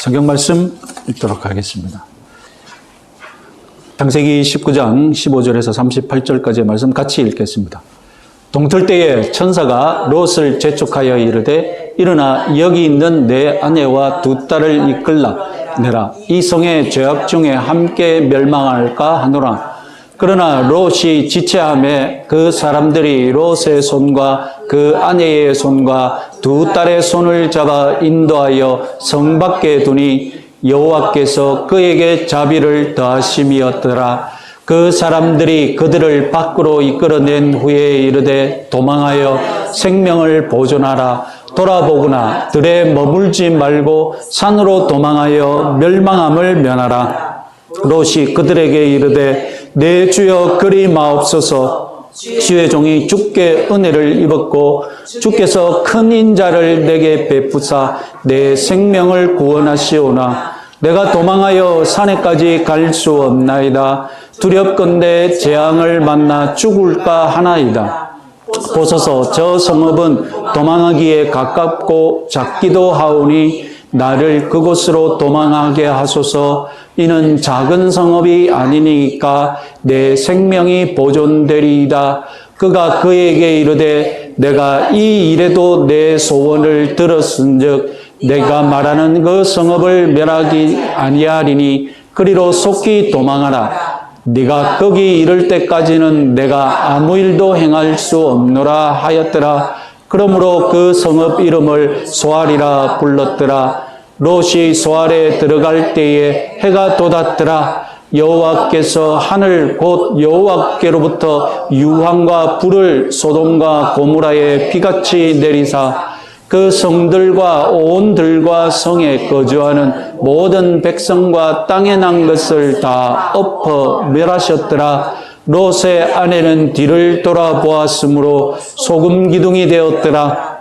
성경 말씀 읽도록 하겠습니다. 창세기 19장 15절에서 38절까지의 말씀 같이 읽겠습니다. 동틀 때에 천사가 롯을 재촉하여 이르되 일어나 여기 있는 내 아내와 두 딸을 이끌라 내라. 이 성의 죄악 중에 함께 멸망할까 하노라. 그러나 롯이 지체하매 그 사람들이 롯의 손과 그 아내의 손과 두 딸의 손을 잡아 인도하여 성 밖에 두니 여호와께서 그에게 자비를 더하심이었더라. 그 사람들이 그들을 밖으로 이끌어낸 후에 이르되 도망하여 생명을 보존하라. 돌아보거나 들에 머물지 말고 산으로 도망하여 멸망함을 면하라. 롯이 그들에게 이르되 내 주여 그리 마옵소서. 주의 종이 주께 은혜를 입었고 주께서 큰 인자를 내게 베푸사 내 생명을 구원하시오나 내가 도망하여 산에까지 갈 수 없나이다. 두렵건대 재앙을 만나 죽을까 하나이다. 보소서 저 성읍은 도망하기에 가깝고 작기도 하오니 나를 그곳으로 도망하게 하소서. 이는 작은 성읍이 아니니까 내 생명이 보존되리이다. 그가 그에게 이르되 내가 이 일에도 내 소원을 들었은즉 내가 말하는 그 성읍을 멸하기 아니하리니 그리로 속히 도망하라. 네가 거기 이를 때까지는 내가 아무 일도 행할 수 없노라 하였더라. 그러므로 그 성읍 이름을 소알이라 불렀더라. 롯이 소알에 들어갈 때에 해가 돋았더라. 여호와께서 하늘 곧 여호와께로부터 유황과 불을 소돔과 고모라에 비같이 내리사 그 성들과 온 들과 성에 거주하는 모든 백성과 땅에 난 것을 다 엎어 멸하셨더라. 롯의 아내는 뒤를 돌아보았으므로 소금 기둥이 되었더라.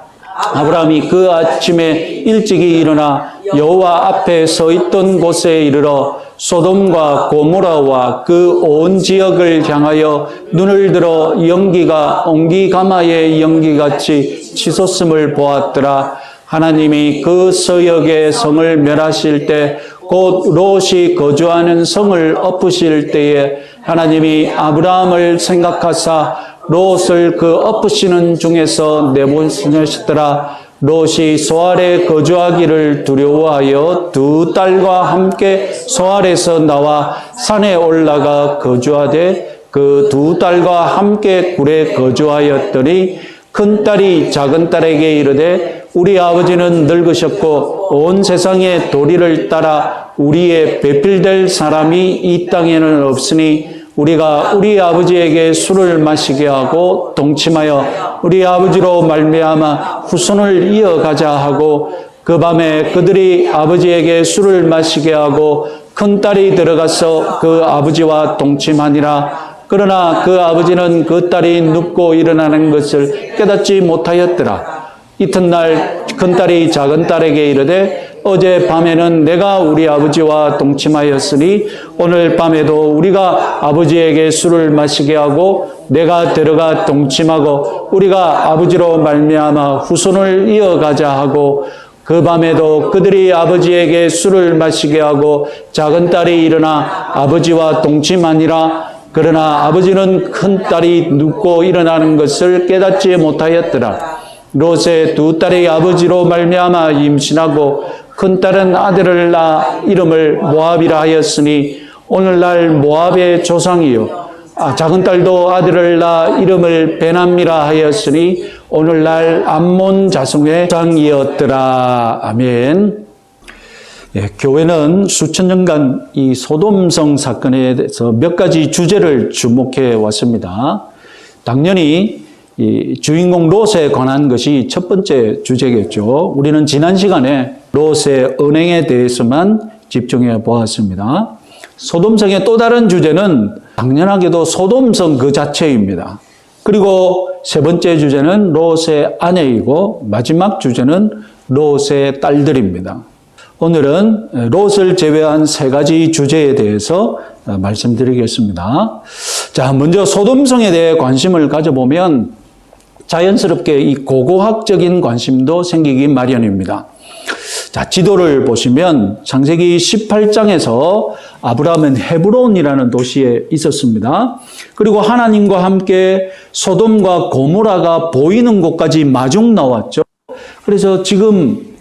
아브라함이 그 아침에 일찍이 일어나 여호와 앞에 서 있던 곳에 이르러 소돔과 고모라와 그 온 지역을 향하여 눈을 들어 연기가 옹기가마의 연기같이 치솟음을 보았더라. 하나님이 그 서역의 성을 멸하실 때 곧 롯이 거주하는 성을 엎으실 때에 하나님이 아브라함을 생각하사 롯을 그 엎으시는 중에서 내보내셨더라. 롯이 소알에 거주하기를 두려워하여 두 딸과 함께 소알에서 나와 산에 올라가 거주하되 그 두 딸과 함께 굴에 거주하였더니 큰 딸이 작은 딸에게 이르되 우리 아버지는 늙으셨고 온 세상의 도리를 따라 우리의 배필될 사람이 이 땅에는 없으니 우리가 우리 아버지에게 술을 마시게 하고 동침하여 우리 아버지로 말미암아 후손을 이어가자 하고 그 밤에 그들이 아버지에게 술을 마시게 하고 큰 딸이 들어가서 그 아버지와 동침하니라. 그러나 그 아버지는 그 딸이 눕고 일어나는 것을 깨닫지 못하였더라. 이튿날 큰딸이 작은 딸에게 이르되 어제 밤에는 내가 우리 아버지와 동침하였으니 오늘 밤에도 우리가 아버지에게 술을 마시게 하고 내가 들어가 동침하고 우리가 아버지로 말미암아 후손을 이어가자 하고 그 밤에도 그들이 아버지에게 술을 마시게 하고 작은 딸이 일어나 아버지와 동침하니라. 그러나 아버지는 큰 딸이 눕고 일어나는 것을 깨닫지 못하였더라. 롯의 두 딸이 아버지로 말미암아 임신하고 큰 딸은 아들을 낳아 이름을 모압이라 하였으니 오늘날 모압의 조상이요 작은 딸도 아들을 낳아 이름을 베남이라 하였으니 오늘날 암몬 자손의 조상이었더라. 아멘. 예, 교회는 수천 년간 이 소돔성 사건에 대해서 몇 가지 주제를 주목해 왔습니다. 당연히 이 주인공 롯에 관한 것이 첫 번째 주제겠죠. 우리는 지난 시간에 롯의 언행에 대해서만 집중해 보았습니다. 소돔성의 또 다른 주제는 당연하게도 소돔성 그 자체입니다. 그리고 세 번째 주제는 롯의 아내이고 마지막 주제는 롯의 딸들입니다. 오늘은 롯을 제외한 세 가지 주제에 대해서 말씀드리겠습니다. 자, 먼저 소돔성에 대해 관심을 가져보면 자연스럽게 이 고고학적인 관심도 생기기 마련입니다. 자, 지도를 보시면 창세기 18장에서 아브라함은 헤브론이라는 도시에 있었습니다. 그리고 하나님과 함께 소돔과 고모라가 보이는 곳까지 마중 나왔죠. 그래서 지금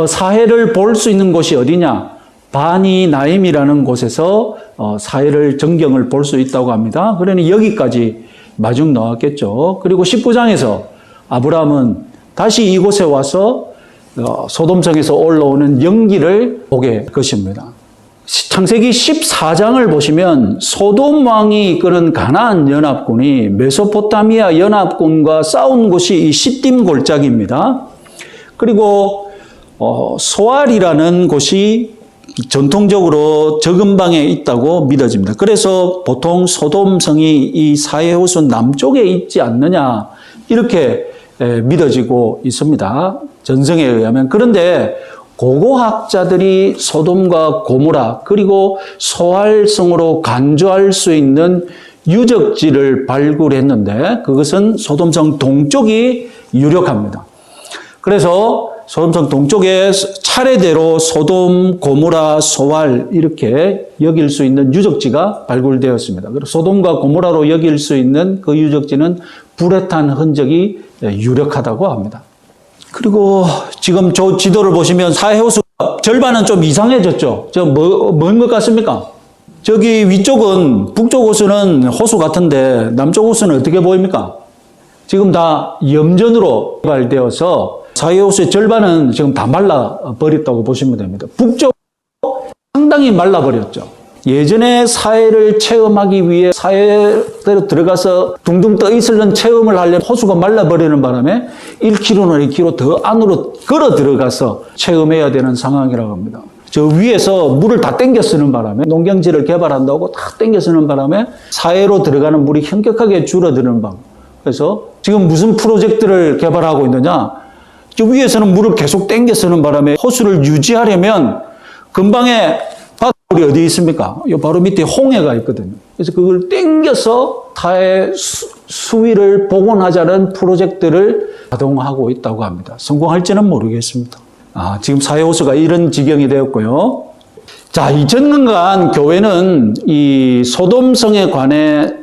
사해를 볼 수 있는 곳이 어디냐? 바니 나임이라는 곳에서 사해를 전경을 볼 수 있다고 합니다. 그러니 여기까지 마중 나왔겠죠. 그리고 19장에서 아브라함은 다시 이곳에 와서 소돔성에서 올라오는 연기를 보게 될 것입니다. 창세기 14장을 보시면 소돔 왕이 이끄는 가나안 연합군이 메소포타미아 연합군과 싸운 곳이 이 시딤 골짜기입니다. 그리고 소알이라는 곳이 전통적으로 저근방에 있다고 믿어집니다. 그래서 보통 소돔성이 이 사해호수 남쪽에 있지 않느냐 이렇게 믿어지고 있습니다. 전성에 의하면. 그런데 고고학자들이 소돔과 고모라 그리고 소알성으로 간주할 수 있는 유적지를 발굴했는데 그것은 소돔성 동쪽이 유력합니다. 그래서 소돔성 동쪽에 차례대로 소돔, 고모라, 소알 이렇게 여길 수 있는 유적지가 발굴되었습니다. 그리고 소돔과 고모라로 여길 수 있는 그 유적지는 불에 탄 흔적이 유력하다고 합니다. 그리고 지금 저 지도를 보시면 사해호수가 절반은 좀 이상해졌죠. 뭔 것 같습니까? 저기 위쪽은 북쪽 호수는 호수 같은데 남쪽 호수는 어떻게 보입니까? 지금 다 염전으로 개발되어서 사해호수의 절반은 지금 다 말라버렸다고 보시면 됩니다. 북쪽 상당히 말라버렸죠. 예전에 사해를 체험하기 위해 사해대로 들어가서 둥둥 떠 있으려는 체험을 하려면 호수가 말라버리는 바람에 1km나 2km 더 안으로 걸어 들어가서 체험해야 되는 상황이라고 합니다. 저 위에서 물을 다 땡겨 쓰는 바람에 농경지를 개발한다고 다 땡겨 쓰는 바람에 사해로 들어가는 물이 현격하게 줄어드는 방. 그래서 지금 무슨 프로젝트를 개발하고 있느냐? 저 위에서는 물을 계속 땡겨 쓰는 바람에 호수를 유지하려면 근방에 바닷물이 어디 있습니까? 이 바로 밑에 홍해가 있거든요. 그래서 그걸 땡겨서 사해 수위를 복원하자는 프로젝트를 가동하고 있다고 합니다. 성공할지는 모르겠습니다. 지금 사해호수가 이런 지경이 되었고요. 자, 2000년간 교회는 이 소돔성에 관해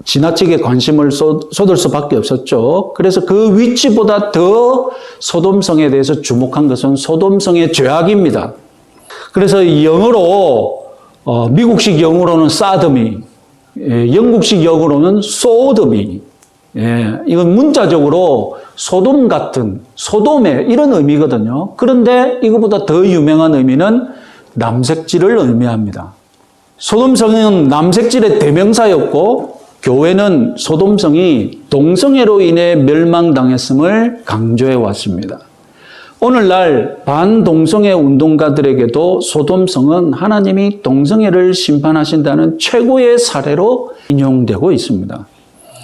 지나치게 관심을 쏟을 수밖에 없었죠. 그래서 그 위치보다 더 소돔성에 대해서 주목한 것은 소돔성의 죄악입니다. 그래서 영어로 미국식 영어로는 사드미, 영국식 영어로는 소드미. 이건 문자적으로 소돔 같은 소돔의 이런 의미거든요. 그런데 이것보다 더 유명한 의미는 남색질을 의미합니다. 소돔성은 남색질의 대명사였고 교회는 소돔성이 동성애로 인해 멸망당했음을 강조해 왔습니다. 오늘날 반동성애 운동가들에게도 소돔성은 하나님이 동성애를 심판하신다는 최고의 사례로 인용되고 있습니다.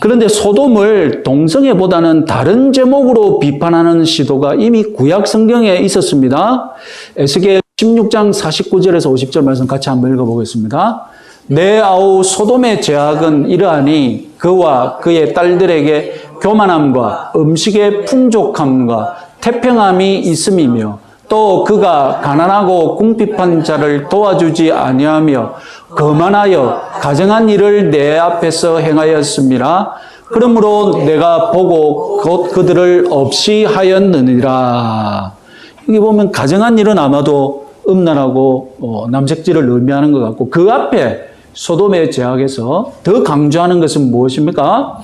그런데 소돔을 동성애보다는 다른 제목으로 비판하는 시도가 이미 구약 성경에 있었습니다. 에스겔 16장 49절에서 50절 말씀 같이 한번 읽어보겠습니다. 내 아우 소돔의 죄악은 이러하니 그와 그의 딸들에게 교만함과 음식의 풍족함과 태평함이 있음이며 또 그가 가난하고 궁핍한 자를 도와주지 아니하며 거만하여 가정한 일을 내 앞에서 행하였음이라. 그러므로 내가 보고 곧 그들을 없이 하였느니라. 여기 보면 가정한 일은 아마도 음란하고 남색질을 의미하는 것 같고 그 앞에 소돔의 죄악에서 더 강조하는 것은 무엇입니까?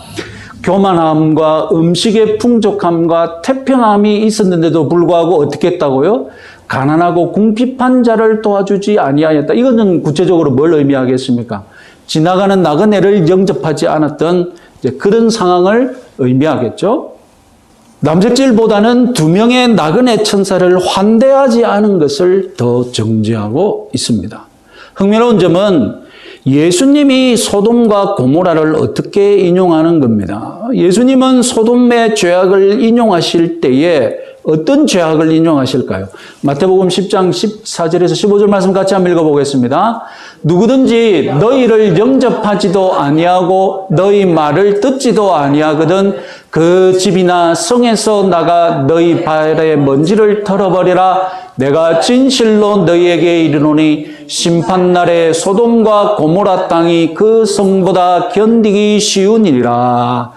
교만함과 음식의 풍족함과 태평함이 있었는데도 불구하고 어떻게 했다고요? 가난하고 궁핍한 자를 도와주지 아니하였다. 이거는 구체적으로 뭘 의미하겠습니까? 지나가는 나그네를 영접하지 않았던 그런 상황을 의미하겠죠. 남색질보다는 2명의 나그네 천사를 환대하지 않은 것을 더 정죄하고 있습니다. 흥미로운 점은 예수님이 소돔과 고모라를 어떻게 인용하는 겁니다. 예수님은 소돔의 죄악을 인용하실 때에 어떤 죄악을 인용하실까요? 마태복음 10장 14절에서 15절 말씀 같이 한번 읽어보겠습니다. 누구든지 너희를 영접하지도 아니하고 너희 말을 듣지도 아니하거든 그 집이나 성에서 나가 너희 발의 먼지를 털어버리라. 내가 진실로 너희에게 이르노니 심판날에 소돔과 고모라 땅이 그 성보다 견디기 쉬우니라.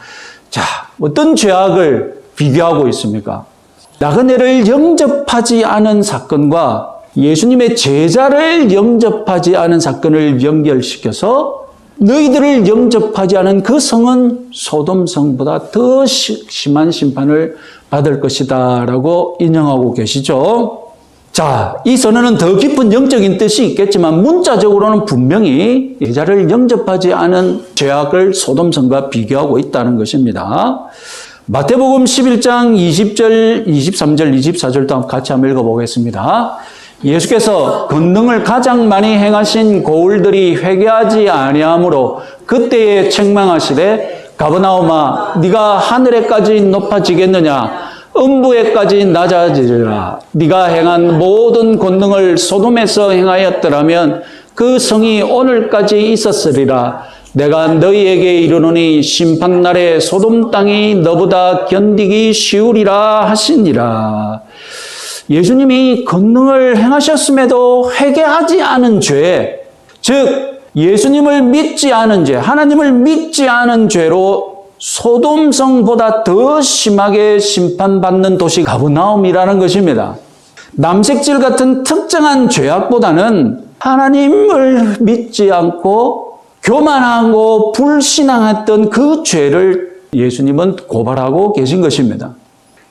자, 어떤 죄악을 비교하고 있습니까? 나그네를 영접하지 않은 사건과 예수님의 제자를 영접하지 않은 사건을 연결시켜서 너희들을 영접하지 않은 그 성은 소돔 성보다 더 심한 심판을 받을 것이다 라고 인용하고 계시죠. 자, 이 선언은 더 깊은 영적인 뜻이 있겠지만 문자적으로는 분명히 제자를 영접하지 않은 죄악을 소돔 성과 비교하고 있다는 것입니다. 마태복음 11장 20절, 23절, 24절도 같이 한번 읽어보겠습니다. 예수께서 권능을 가장 많이 행하신 고울들이 회개하지 아니하므로 그때에 책망하시되 가버나움아 네가 하늘에까지 높아지겠느냐 음부에까지 낮아지리라. 네가 행한 모든 권능을 소돔에서 행하였더라면 그 성이 오늘까지 있었으리라. 내가 너희에게 이르노니 심판날에 소돔 땅이 너보다 견디기 쉬우리라 하시니라. 예수님이 권능을 행하셨음에도 회개하지 않은 죄, 즉 예수님을 믿지 않은 죄, 하나님을 믿지 않은 죄로 소돔성보다 더 심하게 심판받는 도시 가버나움이라는 것입니다. 남색질 같은 특정한 죄악보다는 하나님을 믿지 않고 교만하고 불신앙했던 그 죄를 예수님은 고발하고 계신 것입니다.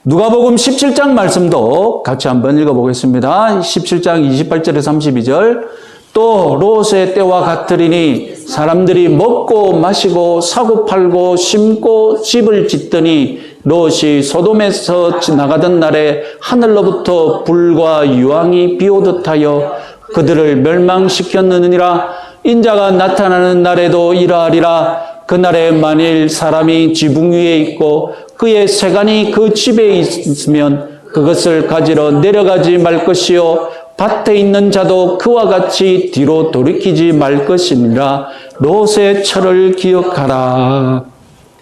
누가복음 17장 말씀도 같이 한번 읽어보겠습니다. 17장 28절에서 32절. 또 롯의 때와 같으리니 사람들이 먹고 마시고 사고 팔고 심고 집을 짓더니 롯이 소돔에서 나가던 날에 하늘로부터 불과 유황이 비오듯 하여 그들을 멸망시켰느니라. 인자가 나타나는 날에도 이러하리라. 그날에 만일 사람이 지붕 위에 있고 그의 세간이 그 집에 있으면 그것을 가지러 내려가지 말 것이요 밭에 있는 자도 그와 같이 뒤로 돌이키지 말 것이니라. 롯의 처를 기억하라.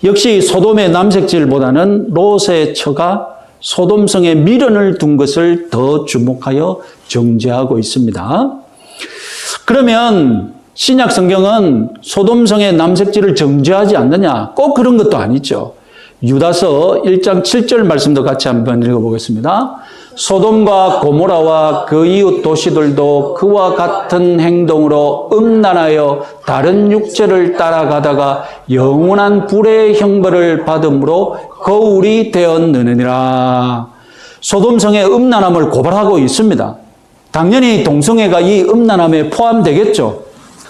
역시 소돔의 남색질보다는 롯의 처가 소돔성에 미련을 둔 것을 더 주목하여 정죄하고 있습니다. 그러면 신약 성경은 소돔성의 남색질을 정죄하지 않느냐? 꼭 그런 것도 아니죠. 유다서 1장 7절 말씀도 같이 한번 읽어보겠습니다. 소돔과 고모라와 그 이웃 도시들도 그와 같은 행동으로 음란하여 다른 육체를 따라가다가 영원한 불의 형벌을 받음으로 거울이 되었느니라. 소돔성의 음란함을 고발하고 있습니다. 당연히 동성애가 이 음란함에 포함되겠죠.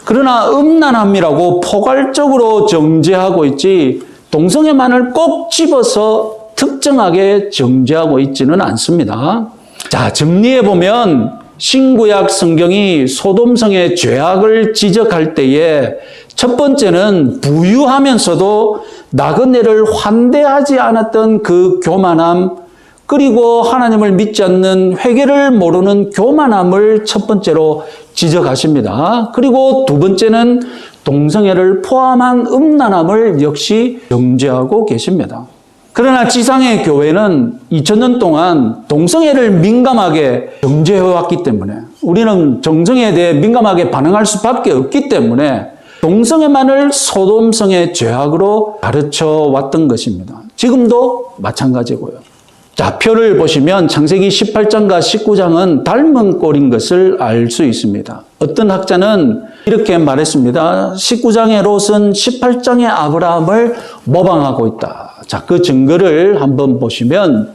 그러나 음란함이라고 포괄적으로 정죄하고 있지 동성애만을 꼭 집어서 특정하게 정죄하고 있지는 않습니다. 자, 정리해보면 신구약 성경이 소돔성의 죄악을 지적할 때에 첫 번째는 부유하면서도 나그네를 환대하지 않았던 그 교만함, 그리고 하나님을 믿지 않는 회개를 모르는 교만함을 첫 번째로 지적하십니다. 그리고 두 번째는 동성애를 포함한 음란함을 역시 정죄하고 계십니다. 그러나 지상의 교회는 2000년 동안 동성애를 민감하게 정죄해왔기 때문에 우리는 동성애에 대해 민감하게 반응할 수밖에 없기 때문에 동성애만을 소돔성의 죄악으로 가르쳐 왔던 것입니다. 지금도 마찬가지고요. 자, 표를 보시면 창세기 18장과 19장은 닮은 꼴인 것을 알 수 있습니다. 어떤 학자는 이렇게 말했습니다. 19장의 롯은 18장의 아브라함을 모방하고 있다. 자, 그 증거를 한번 보시면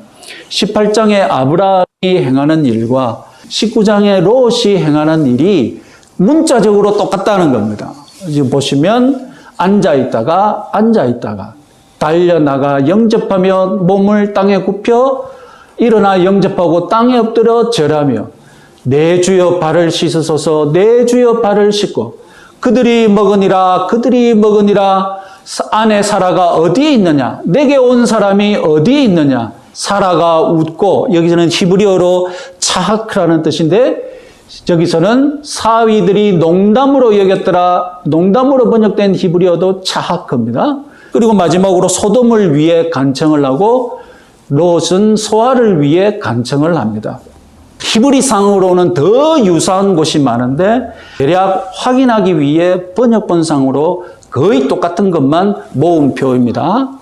18장의 아브라함이 행하는 일과 19장의 롯이 행하는 일이 문자적으로 똑같다는 겁니다. 지금 보시면 앉아있다가 달려나가 영접하며 몸을 땅에 굽혀 일어나 영접하고 땅에 엎드려 절하며 내 주여 발을 씻으소서 내 주여 발을 씻고 그들이 먹으니라 아내 사라가 어디에 있느냐 내게 온 사람이 어디에 있느냐 사라가 웃고, 여기서는 히브리어로 차하크라는 뜻인데, 저기서는 사위들이 농담으로 여겼더라. 농담으로 번역된 히브리어도 차하크입니다. 그리고 마지막으로 소돔을 위해 간청을 하고 롯은 소아를 위해 간청을 합니다. 히브리상으로는 더 유사한 곳이 많은데 대략 확인하기 위해 번역본상으로 거의 똑같은 것만 모은 표입니다.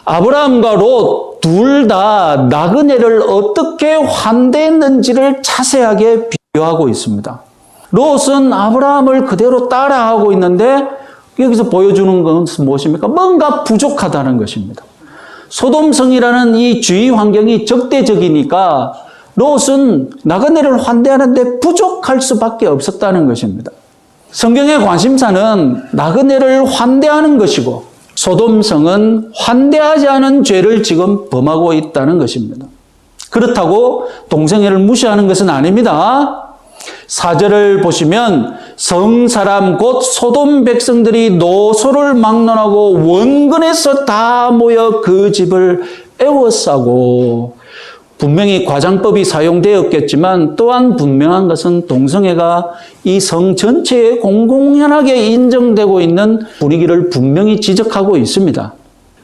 아브라함과 롯 둘 다 나그네를 어떻게 환대했는지를 자세하게 비교하고 있습니다. 롯은 아브라함을 그대로 따라하고 있는데 여기서 보여주는 것은 무엇입니까? 뭔가 부족하다는 것입니다. 소돔성이라는 이 주위 환경이 적대적이니까 롯은 나그네를 환대하는데 부족할 수밖에 없었다는 것입니다. 성경의 관심사는 나그네를 환대하는 것이고 소돔성은 환대하지 않은 죄를 지금 범하고 있다는 것입니다. 그렇다고 동성애를 무시하는 것은 아닙니다. 4절을 보시면 성사람 곧 소돔 백성들이 노소를 막론하고 원근에서 다 모여 그 집을 애워싸고, 분명히 과장법이 사용되었겠지만 또한 분명한 것은 동성애가 이 성 전체에 공공연하게 인정되고 있는 분위기를 분명히 지적하고 있습니다.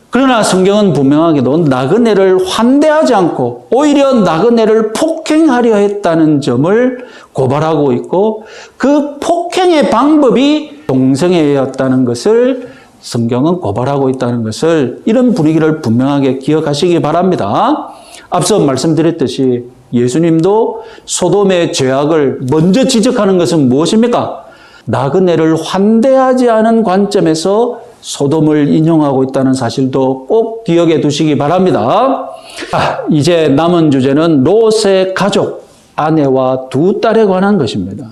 그러나 성경은 분명하게도 나그네를 환대하지 않고 오히려 나그네를 폭행하려 했다는 점을 고발하고 있고, 그 폭행의 방법이 동성애였다는 것을 성경은 고발하고 있다는 것을, 이런 분위기를 분명하게 기억하시기 바랍니다. 앞서 말씀드렸듯이 예수님도 소돔의 죄악을 먼저 지적하는 것은 무엇입니까? 나그네를 환대하지 않은 관점에서 소돔을 인용하고 있다는 사실도 꼭 기억해 두시기 바랍니다. 이제 남은 주제는 롯의 가족, 아내와 두 딸에 관한 것입니다.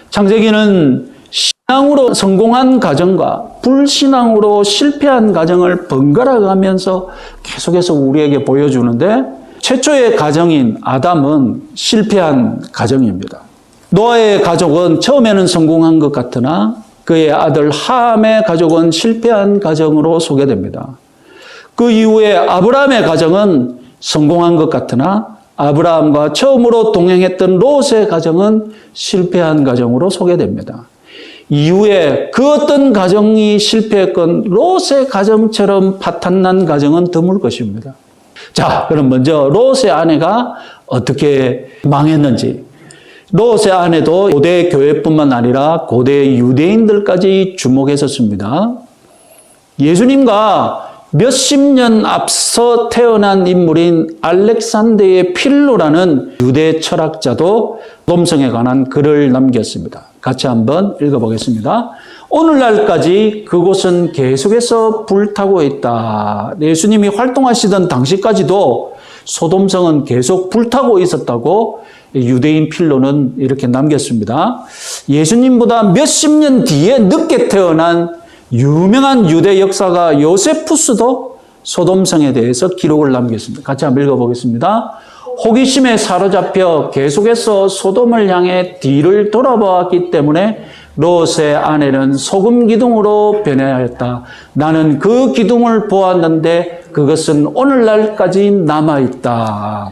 창세기는 신앙으로 성공한 가정과 불신앙으로 실패한 가정을 번갈아 가면서 계속해서 우리에게 보여주는데, 최초의 가정인 아담은 실패한 가정입니다. 노아의 가족은 처음에는 성공한 것 같으나 그의 아들 함의 가족은 실패한 가정으로 소개됩니다. 그 이후에 아브라함의 가정은 성공한 것 같으나 아브라함과 처음으로 동행했던 롯의 가정은 실패한 가정으로 소개됩니다. 이후에 그 어떤 가정이 실패했건 롯의 가정처럼 파탄난 가정은 드물 것입니다. 자, 그럼 먼저 롯의 아내가 어떻게 망했는지. 롯의 아내도 고대 교회뿐만 아니라 고대 유대인들까지 주목했었습니다. 예수님과 몇십 년 앞서 태어난 인물인 알렉산더의 필로라는 유대 철학자도 소돔성에 관한 글을 남겼습니다. 같이 한번 읽어보겠습니다. 오늘날까지 그곳은 계속해서 불타고 있다. 예수님이 활동하시던 당시까지도 소돔성은 계속 불타고 있었다고 유대인 필로는 이렇게 남겼습니다. 예수님보다 몇십 년 뒤에 늦게 태어난 유명한 유대 역사가 요세푸스도 소돔성에 대해서 기록을 남겼습니다. 같이 한번 읽어보겠습니다. 호기심에 사로잡혀 계속해서 소돔을 향해 뒤를 돌아보았기 때문에 롯의 아내는 소금 기둥으로 변해하였다. 나는 그 기둥을 보았는데 그것은 오늘날까지 남아있다.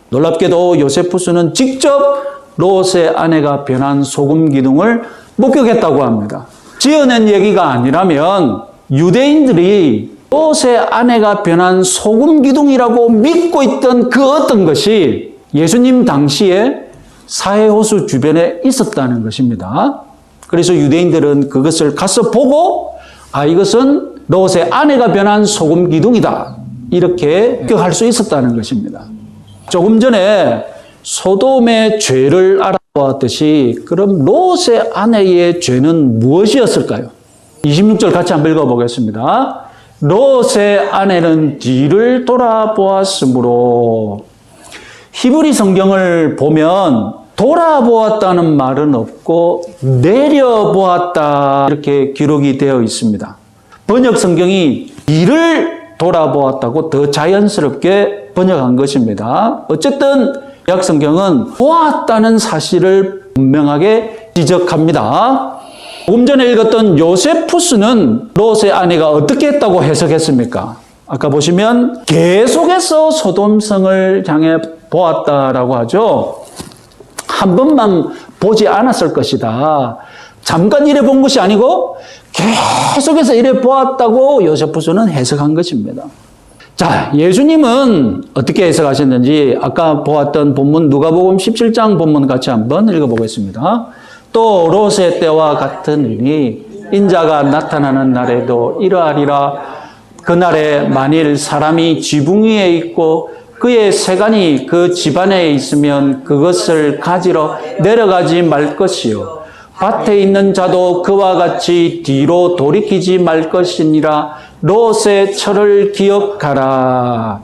놀랍게도 요세푸스는 직접 롯의 아내가 변한 소금 기둥을 목격했다고 합니다. 지어낸 얘기가 아니라면 유대인들이 롯의 아내가 변한 소금 기둥이라고 믿고 있던 그 어떤 것이 예수님 당시에 사해호수 주변에 있었다는 것입니다. 그래서 유대인들은 그것을 가서 보고 이것은 롯의 아내가 변한 소금 기둥이다. 이렇게 할 수 있었다는 것입니다. 조금 전에 소돔의 죄를 알아보았듯이 그럼 롯의 아내의 죄는 무엇이었을까요? 26절 같이 한번 읽어보겠습니다. 롯의 아내는 뒤를 돌아보았으므로. 히브리 성경을 보면 돌아보았다는 말은 없고 내려보았다 이렇게 기록이 되어 있습니다. 번역 성경이 뒤를 돌아보았다고 더 자연스럽게 번역한 것입니다. 어쨌든 구약 성경은 보았다는 사실을 분명하게 지적합니다. 조금 전에 읽었던 요세푸스는 롯의 아내가 어떻게 했다고 해석했습니까? 아까 보시면 계속해서 소돔성을 향해 보았다라고 하죠. 한 번만 보지 않았을 것이다. 잠깐 이래 본 것이 아니고 계속해서 이래 보았다고 요세푸스는 해석한 것입니다. 자, 예수님은 어떻게 해석하셨는지 아까 보았던 본문 누가복음 17장 본문 같이 한번 읽어보겠습니다. 또 롯의 때와 같은 일이 인자가 나타나는 날에도 이러하리라. 그날에 만일 사람이 지붕 위에 있고 그의 세간이 그 집안에 있으면 그것을 가지러 내려가지 말 것이요. 밭에 있는 자도 그와 같이 뒤로 돌이키지 말 것이니라. 롯의 철을 기억하라.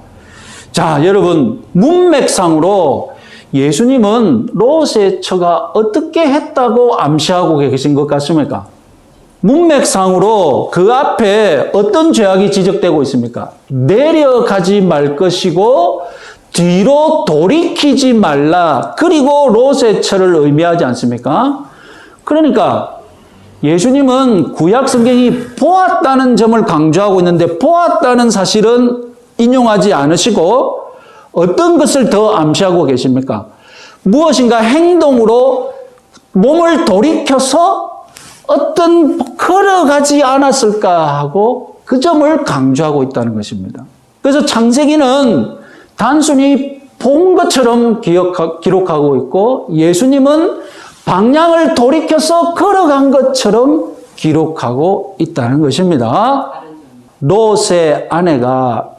자, 여러분, 문맥상으로 예수님은 롯의 처가 어떻게 했다고 암시하고 계신 것 같습니까? 문맥상으로 그 앞에 어떤 죄악이 지적되고 있습니까? 내려가지 말 것이고 뒤로 돌이키지 말라. 그리고 롯의 처를 의미하지 않습니까? 그러니까 예수님은 구약 성경이 보았다는 점을 강조하고 있는데 보았다는 사실은 인용하지 않으시고 어떤 것을 더 암시하고 계십니까? 무엇인가 행동으로 몸을 돌이켜서 어떤 걸어가지 않았을까 하고 그 점을 강조하고 있다는 것입니다. 그래서 창세기는 단순히 본 것처럼 기록하고 있고 예수님은 방향을 돌이켜서 걸어간 것처럼 기록하고 있다는 것입니다. 롯의 아내가